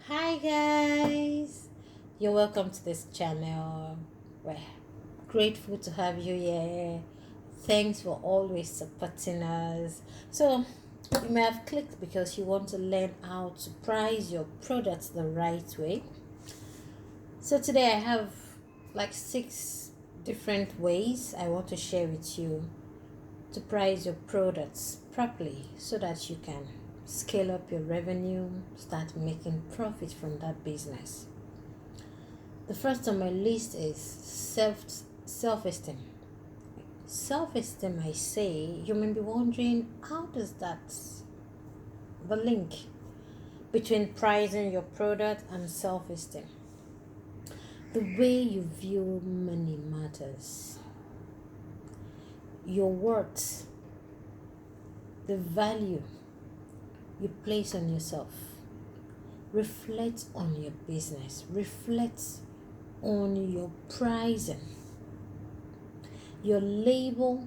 Hi guys, you're welcome to this channel. We're grateful to have you here. Thanks for always supporting us. So, you may have clicked because you want to learn how to price your products the right way. So, today I have like 6 different ways I want to share with you to price your products properly so that you can scale up your revenue, start making profit from that business. The first on my list is self-esteem. Self-esteem, I say, you may be wondering how does that the link between pricing your product and self-esteem. The way you view money matters. Your worth, the value you place on yourself, reflect on your business, reflect on your pricing, your label,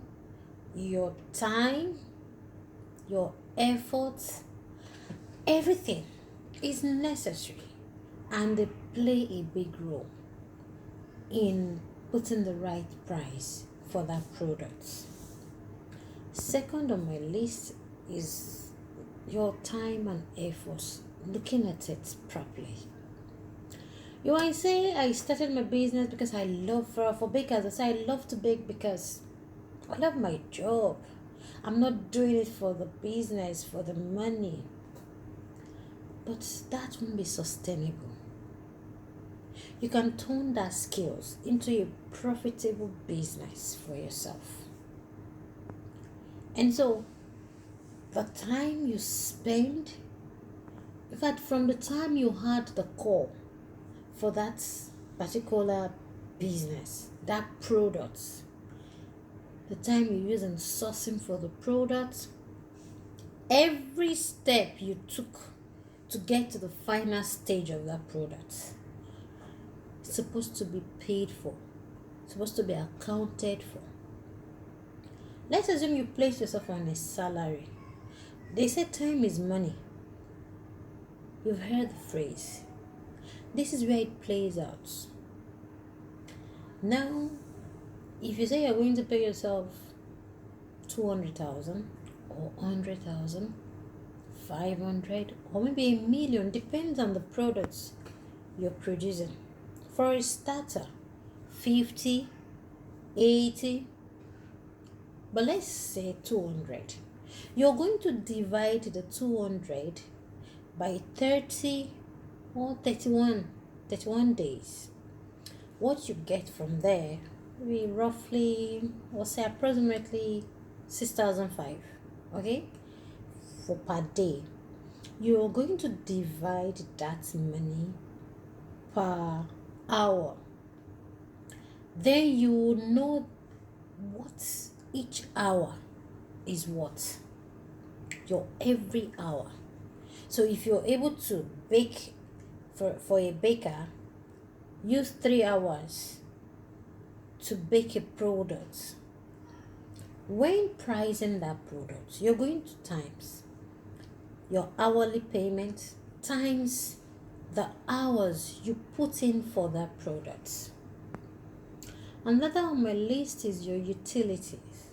your time, your effort, everything is necessary and they play a big role in putting the right price for that product. Second on my list is your time and effort, looking at it properly. I say I started my business because I love for bakers. I say I love to bake because I love my job. I'm not doing it for the business, for the money. But that won't be sustainable. You can turn that skills into a profitable business for yourself. And so the time you spend, in fact, from the time you had the call for that particular business, that product, the time you use in sourcing for the product, every step you took to get to the final stage of that product, it's supposed to be paid for, it's supposed to be accounted for. Let's assume you place yourself on a salary. They say time is money. You've heard the phrase. This is where it plays out. Now, if you say you're going to pay yourself 200,000 or 100,000, 500 or maybe a million, depends on the products you're producing. For a starter, 50, 80, but let's say 200. You're going to divide the 200 by 30 or 31 days. What you get from there will be roughly, or say approximately 6,005, okay, for per day. You're going to divide that money per hour. Then you know what each hour is what, your every hour. So if you're able to bake for a baker, use 3 hours to bake a product. When pricing that product, you're going to times your hourly payment times the hours you put in for that product. Another on my list is your utilities,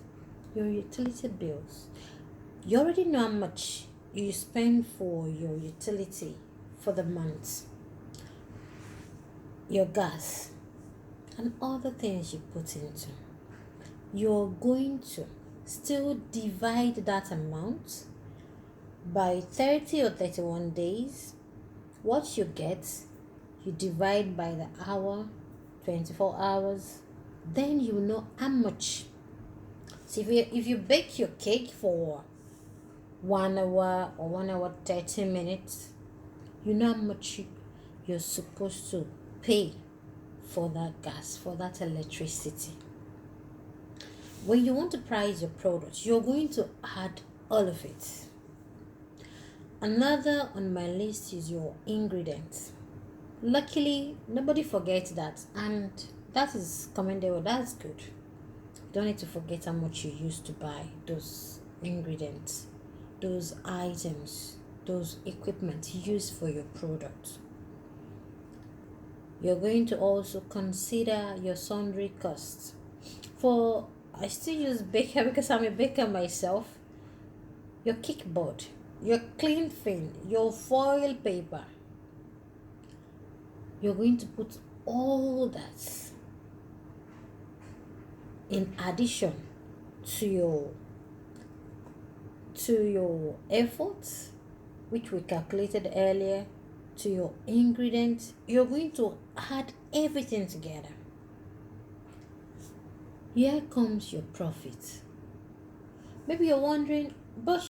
your utility bills. You already know how much you spend for your utility for the month, your gas, and other things you put into. You're going to still divide that amount by 30 or 31 days. What you get, you divide by the hour, 24 hours, then you know how much. So if you bake your cake for 1 hour or 1 hour 30 minutes, you know how much you're supposed to pay for that gas, for that electricity. When you want to price your product, you're going to add all of it. Another on my list is your ingredients. Luckily, nobody forgets that, and that is commendable. That's good. You don't need to forget how much you used to buy those ingredients, those items, those equipment used for your product. You're going to also consider your sundry costs. For I still use baker because I'm a baker myself. Your kickboard, your clean film, your foil paper. You're going to put all that in addition to your efforts, which we calculated earlier, to your ingredients. You're going to add everything together. Here comes your profit. Maybe you're wondering, but